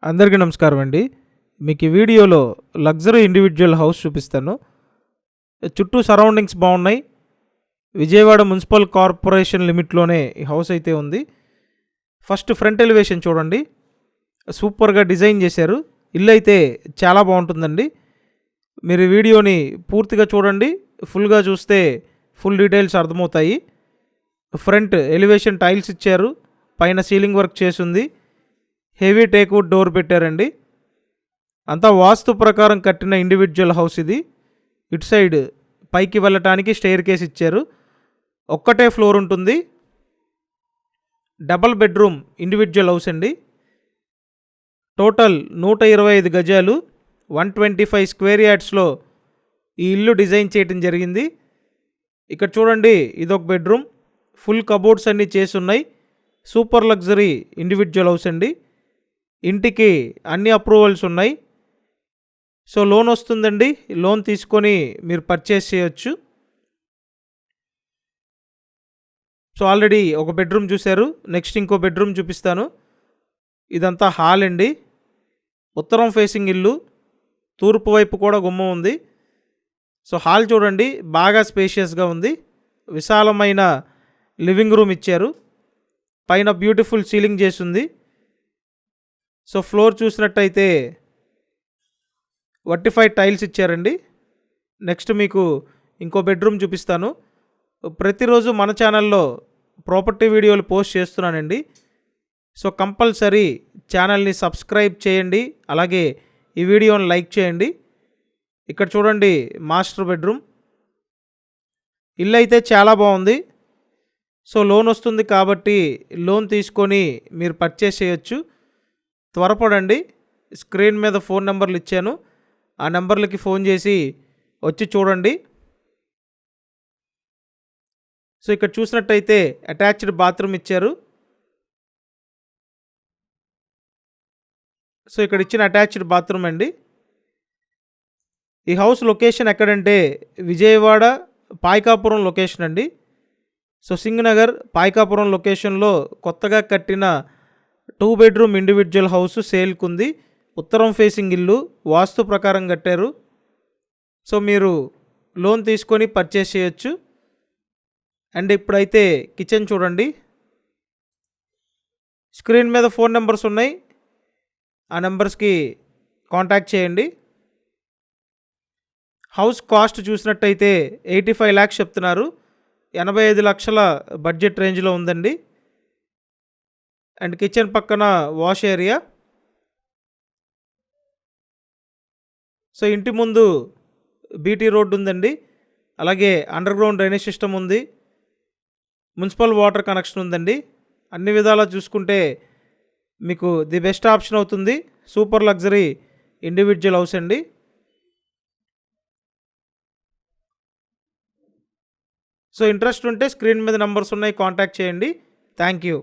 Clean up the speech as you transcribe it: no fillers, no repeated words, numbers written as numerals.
అందరికీ నమస్కారం అండి. మీకు ఈ వీడియోలో లగ్జరీ ఇండివిడ్యువల్ హౌస్ చూపిస్తాను. చుట్టూ సరౌండింగ్స్ బాగున్నాయి. విజయవాడ మున్సిపల్ కార్పొరేషన్ లిమిట్లోనే ఈ హౌస్ అయితే ఉంది. ఫస్ట్ ఫ్రంట్ ఎలివేషన్ చూడండి, సూపర్గా డిజైన్ చేశారు. ఇల్లు అయితే చాలా బాగుంటుందండి. మీరు ఈ వీడియోని పూర్తిగా చూడండి, ఫుల్గా చూస్తే ఫుల్ డీటెయిల్స్ అర్థమవుతాయి. ఫ్రంట్ ఎలివేషన్ టైల్స్ ఇచ్చారు, పైన సీలింగ్ వర్క్ చేసింది, హెవీ టేక్వుడ్ డోర్ పెట్టారండి. అంతా వాస్తు ప్రకారం కట్టిన ఇండివిజువల్ హౌస్ ఇది. ఇటు సైడ్ పైకి వెళ్ళటానికి స్టెయిర్ కేస్ ఇచ్చారు. ఒక్కటే ఫ్లోర్ ఉంటుంది. డబల్ బెడ్రూమ్ ఇండివిజువల్ హౌస్ అండి. టోటల్ 125 గజాలు, 125 స్క్వేర్ యార్డ్స్లో ఈ ఇల్లు డిజైన్ చేయడం జరిగింది. ఇక్కడ చూడండి, ఇదొక బెడ్రూమ్, ఫుల్ కబోర్డ్స్ అన్నీ చేసి ఉన్నాయి. సూపర్ లగ్జరీ ఇండివిజువల్ హౌస్ అండి. ఇంటికి అన్ని అప్రూవల్స్ ఉన్నాయి. సో లోన్ వస్తుందండి. లోన్ తీసుకొని మీరు పర్చేస్ చేయొచ్చు. సో ఆల్రెడీ ఒక బెడ్రూమ్ చూశారు, నెక్స్ట్ ఇంకో బెడ్రూమ్ చూపిస్తాను. ఇదంతా హాల్ అండి. ఉత్తరం ఫేసింగ్ ఇల్లు, తూర్పు వైపు కూడా గుమ్మం ఉంది. సో హాల్ చూడండి, బాగా స్పేషియస్గా ఉంది. విశాలమైన లివింగ్ రూమ్ ఇచ్చారు. పైన బ్యూటిఫుల్ సీలింగ్ చేసింది. సో ఫ్లోర్ చూసినట్టయితే వర్టిఫైడ్ టైల్స్ ఇచ్చారండి. నెక్స్ట్ మీకు ఇంకో బెడ్రూమ్ చూపిస్తాను. ప్రతిరోజు మన ఛానల్లో ప్రాపర్టీ వీడియోలు పోస్ట్ చేస్తున్నానండి. సో కంపల్సరీ ఛానల్ని సబ్స్క్రైబ్ చేయండి, అలాగే ఈ వీడియోని లైక్ చేయండి. ఇక్కడ చూడండి, మాస్టర్ బెడ్రూమ్. ఇల్లు అయితే చాలా బాగుంది. సో లోన్ వస్తుంది కాబట్టి లోన్ తీసుకొని మీరు పర్చేస్ చేయొచ్చు. త్వరపడండి. స్క్రీన్ మీద ఫోన్ నెంబర్లు ఇచ్చాను, ఆ నెంబర్లకి ఫోన్ చేసి వచ్చి చూడండి. సో ఇక్కడ చూసినట్టయితే అటాచ్డ్ బాత్రూమ్ ఇచ్చారు. సో ఇక్కడ ఇచ్చిన అటాచ్డ్ బాత్రూమ్ అండి. ఈ హౌస్ లొకేషన్ ఎక్కడంటే విజయవాడ పాయకాపురం లొకేషన్ అండి. సో సింగనగర్ పాయకాపురం లొకేషన్లో కొత్తగా కట్టిన 2 బెడ్రూమ్ ఇండివిజువల్ హౌస్ సేల్కుంది. ఉత్తరం ఫేసింగ్ ఇల్లు, వాస్తు ప్రకారం కట్టారు. సో మీరు లోన్ తీసుకొని పర్చేస్ చేయొచ్చు. అండ్ ఇప్పుడైతే కిచెన్ చూడండి. స్క్రీన్ మీద ఫోన్ నెంబర్స్ ఉన్నాయి, ఆ నెంబర్స్కి కాంటాక్ట్ చేయండి. హౌస్ కాస్ట్ చూసినట్టయితే 85 lakhs చెప్తున్నారు. 85 లక్షల బడ్జెట్ రేంజ్లో ఉందండి. అండ్ కిచెన్ పక్కన వాష్ ఏరియా. సో ఇంటి ముందు బీటీ రోడ్ ఉందండి, అలాగే అండర్ గ్రౌండ్ డ్రైనేజ్ సిస్టమ్ ఉంది, మున్సిపల్ వాటర్ కనెక్షన్ ఉందండి. అన్ని విధాలా చూసుకుంటే మీకు ది బెస్ట్ ఆప్షన్ అవుతుంది. సూపర్ లగ్జరీ ఇండివిజువల్ హౌస్ అండి. సో ఇంట్రెస్ట్ ఉంటే స్క్రీన్ మీద నెంబర్స్ ఉన్నాయి, కాంటాక్ట్ చేయండి. Thank you.